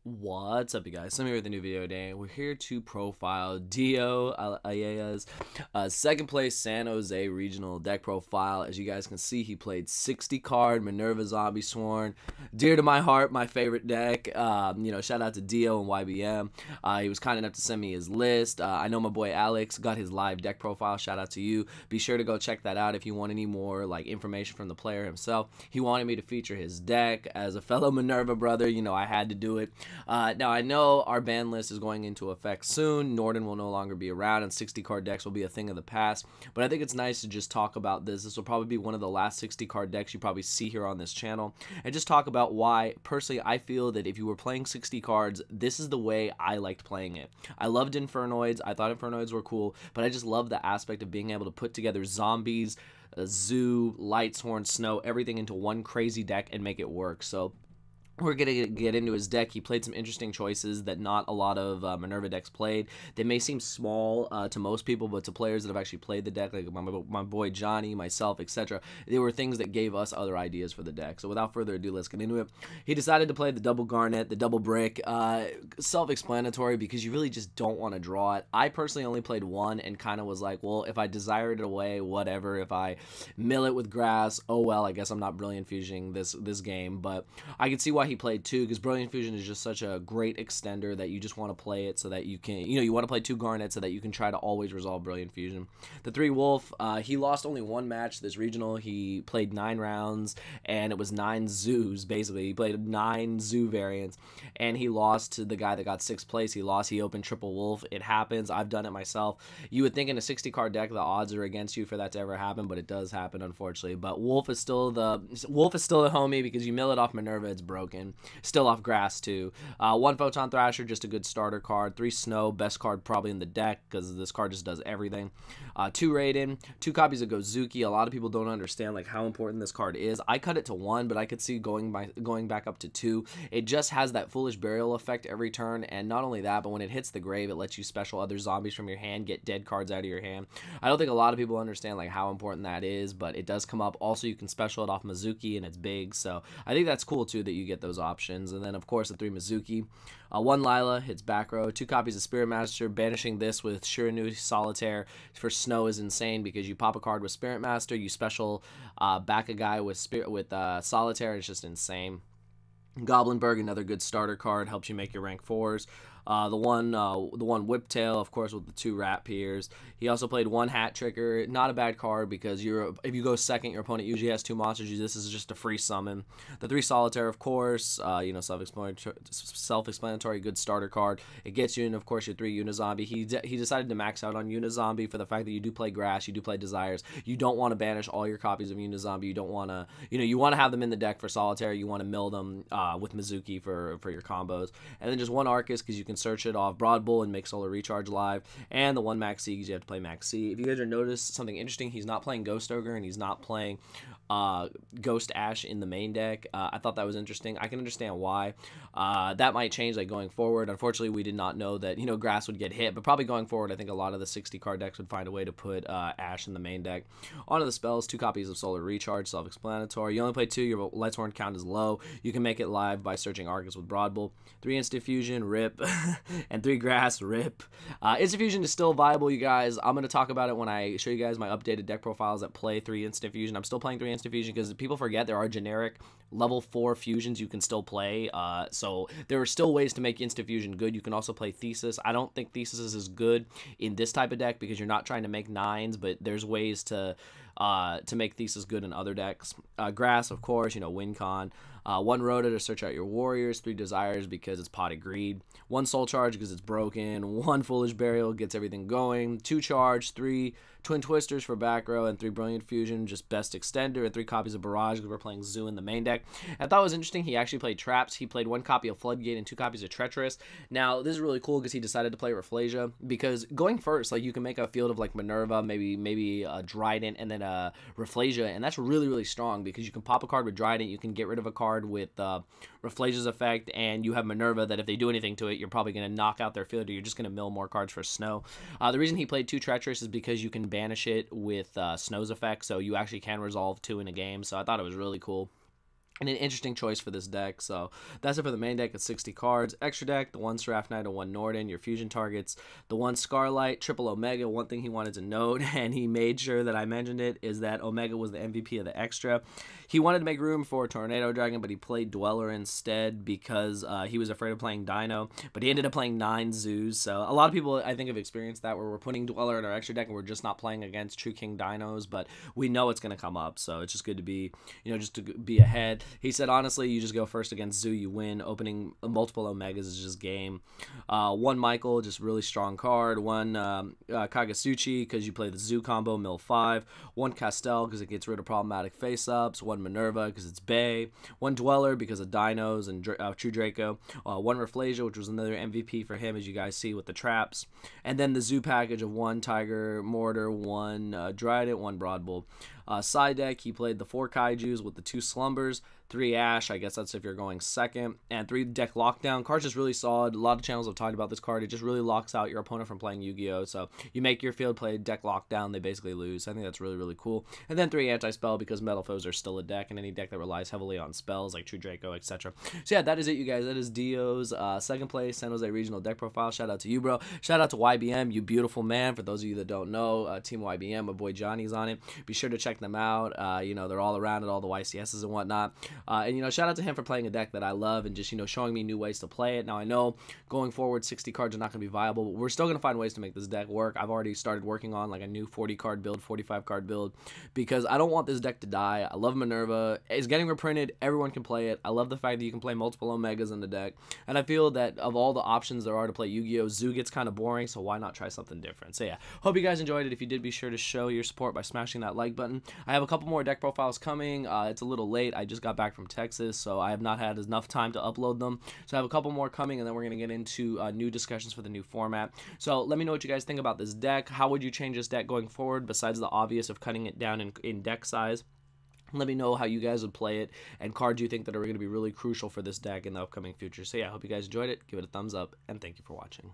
What's up, you guys? So I'm here with a new video today. We're here to profile Dio Ayala's second place San Jose regional deck profile. As you guys can see, he played 60 card Minerva Zombiesworn, dear to my heart, my favorite deck. Shout out to Dio and YBM. He was kind enough to send me his list. I know my boy Alex got his live deck profile. Shout out to you. Be sure to go check that out if you want any more information from the player himself. He wanted me to feature his deck. As a fellow Minerva brother, I had to do it. Now, I know our ban list is going into effect soon. Norden will no longer be around, and 60-card decks will be a thing of the past. But I think it's nice to just talk about this. This will probably be one of the last 60-card decks you probably see here on this channel. And just talk about why, personally, I feel that if you were playing 60 cards, this is the way I liked playing it. I loved Infernoids. I thought Infernoids were cool, but I just love the aspect of being able to put together zombies, zoo, Lightshorn, snow, everything into one crazy deck and make it work. So we're going to get into his deck. He played some interesting choices that not a lot of Minerva decks played. They may seem small to most people, but to players that have actually played the deck, like my boy Johnny, myself, etc., they were things that gave us other ideas for the deck. So without further ado, let's get into it. He decided to play the double garnet, the double brick. Self-explanatory, because you really just don't want to draw it. I personally only played one and kind of was like, well, if I desire it away, whatever. If I mill it with grass, oh well, I guess I'm not Brilliant Fusioning this game. But I can see why he played two, because Brilliant Fusion is just such a great extender that you just want to play it so that you can, you want to play two Garnets so that you can try to always resolve Brilliant Fusion. The 3 Wolf, he lost only one match this regional. He played 9 rounds, and it was 9 zoos, basically. He played 9 zoo variants, and he lost to the guy that got 6th place. He opened triple Wolf. It happens. I've done it myself. You would think in a 60-card deck the odds are against you for that to ever happen, but it does happen, unfortunately. But Wolf is still the homie, because you mill it off Minerva, it's broken. Still off grass too. 1 Photon Thrasher, just a good starter card. 3 Snow, best card probably in the deck, because this card just does everything. 2 Raiden, 2 copies of Gozuki. A lot of people don't understand how important this card is. I cut it to 1, but I could see going back up to 2. It just has that Foolish Burial effect every turn, and not only that, but when it hits the grave, it lets you special other zombies from your hand, get dead cards out of your hand. I don't think a lot of people understand how important that is, but it does come up. Also, you can special it off Mizuki, and it's big, so I think that's cool too that you get those options. And then of course the 3 Mizuki, 1 Lila hits back row, 2 copies of Spirit Master. Banishing this with Shirinu Solitaire for Snow is insane, because you pop a card with Spirit Master, you special back a guy with Solitaire, and it's just insane. Goblinberg, another good starter card, helps you make your rank 4s. The one Whiptail, of course, with the 2 Rat Piers. He also played 1 Hat Tricker. Not a bad card, because if you go second, your opponent usually has 2 monsters. This is just a free summon. The 3 Solitaire, of course, self-explanatory, good starter card. It gets you in, of course, your 3 Unizombie. He decided to max out on Unizombie for the fact that you do play Grass, you do play Desires. You don't want to banish all your copies of Unizombie. You don't want to, you want to have them in the deck for Solitaire. You want to mill them with Mizuki for your combos. And then just 1 Arcus, because you can search it off Broad Bull and make Solar Recharge live, and the 1 Max C, because you have to play Max C. If you guys are noticed something interesting, he's not playing Ghost Ogre, and he's not playing Ghost Ash in the main deck. I thought that was interesting. I can understand why. That might change going forward. Unfortunately, we did not know that Grass would get hit, but probably going forward, I think a lot of the 60-card decks would find a way to put Ash in the main deck. Onto the spells, 2 copies of Solar Recharge, self-explanatory. You only play 2, your Lightshorn count is low. You can make it live by searching Arcus with Broad Bull. 3 Instant Fusion, rip. And 3 Grass, rip. Instant Fusion is still viable, you guys. I'm going to talk about it when I show you guys my updated deck profiles that play 3 Instant Fusion. I'm still playing 3 Instant Fusion, because people forget there are generic level 4 fusions you can still play. So there are still ways to make Instant Fusion good. You can also play Thesis. I don't think Thesis is as good in this type of deck, because you're not trying to make 9s, but there's ways to make Thesis good in other decks. Grass, of course, WinCon. 1 Rhoda to search out your warriors. 3 Desires, because it's Pot of Greed. 1 Soul Charge, because it's broken. 1 Foolish Burial, gets everything going. 2 Charge. 3 Twin Twisters for back row, and 3 Brilliant Fusion, just best extender, and 3 copies of Barrage, because we're playing Zoo in the main deck. I thought it was interesting, he actually played Traps. He played 1 copy of Floodgate and 2 copies of Treacherous. Now, this is really cool, because he decided to play Rafflesia, because going first, you can make a field of Minerva, maybe a Dryden, and then a Rafflesia, and that's really, really strong, because you can pop a card with Dryden, you can get rid of a card with Rafflesia's effect, and you have Minerva that if they do anything to it, you're probably going to knock out their field, or you're just going to mill more cards for Snow. The reason he played 2 Treacherous is because you can banish it with Snow's effect, so you actually can resolve 2 in a game, so I thought it was really cool. and an interesting choice for this deck. So that's it for the main deck at 60 cards. Extra deck, the 1 Seraph Knight and 1 Norden, your fusion targets. The 1 Scarlight, triple Omega. One thing he wanted to note, and he made sure that I mentioned it, is that Omega was the MVP of the extra. He wanted to make room for Tornado Dragon, but he played Dweller instead because he was afraid of playing Dino. But he ended up playing 9 Zoos. So a lot of people, I think, have experienced that, where we're putting Dweller in our extra deck and we're just not playing against True King Dinos, but we know it's going to come up. So it's just good to be, just to be ahead. He said, honestly, you just go first against Zoo, you win. Opening multiple Omegas is just game. 1 Michael, just really strong card. 1 Kagasuchi, because you play the Zoo combo, mill 5. 1 Castel, because it gets rid of problematic face-ups. 1 Minerva, because it's Bay. 1 Dweller, because of Dinos and True Draco. 1 Rafflesia, which was another MVP for him, as you guys see with the traps. And then the Zoo package of 1 Tiger Mortar, 1 Dryden, 1 Broadbull. Side deck, he played the 4 Kaijus with the 2 Slumbers, 3 Ash, I guess that's if you're going second, and 3 deck Lockdown. Card's just really solid. A lot of channels have talked about this card. It just really locks out your opponent from playing Yu-Gi-Oh! So you make your field play deck Lockdown, they basically lose. I think that's really, really cool. And then 3 Anti-Spell, because Metal Foes are still a deck, and any deck that relies heavily on spells like True Draco, etc. So yeah, that is it, you guys. That is Dio's second place San Jose Regional deck profile. Shout out to you, bro. Shout out to YBM, you beautiful man. For those of you that don't know, Team YBM, my boy Johnny's on it. Be sure to check them out. They're all around at all the YCSs and whatnot. And shout out to him for playing a deck that I love and just, showing me new ways to play it. Now, I know going forward, 60 cards are not going to be viable, but we're still going to find ways to make this deck work. I've already started working on like a new 40 card build, 45 card build, because I don't want this deck to die. I love Minerva. It's getting reprinted. Everyone can play it. I love the fact that you can play multiple Omegas in the deck. And I feel that of all the options there are to play Yu-Gi-Oh!, Zoo gets kind of boring, so why not try something different? So yeah, hope you guys enjoyed it. If you did, be sure to show your support by smashing that like button. I have a couple more deck profiles coming. It's a little late. I just got back from Texas, so I have not had enough time to upload them. So I have a couple more coming, and then we're going to get into new discussions for the new format. So let me know what you guys think about this deck. How would you change this deck going forward, besides the obvious of cutting it down in deck size? Let me know how you guys would play it and cards you think that are going to be really crucial for this deck in the upcoming future. So yeah, I hope you guys enjoyed it. Give it a thumbs up, and thank you for watching.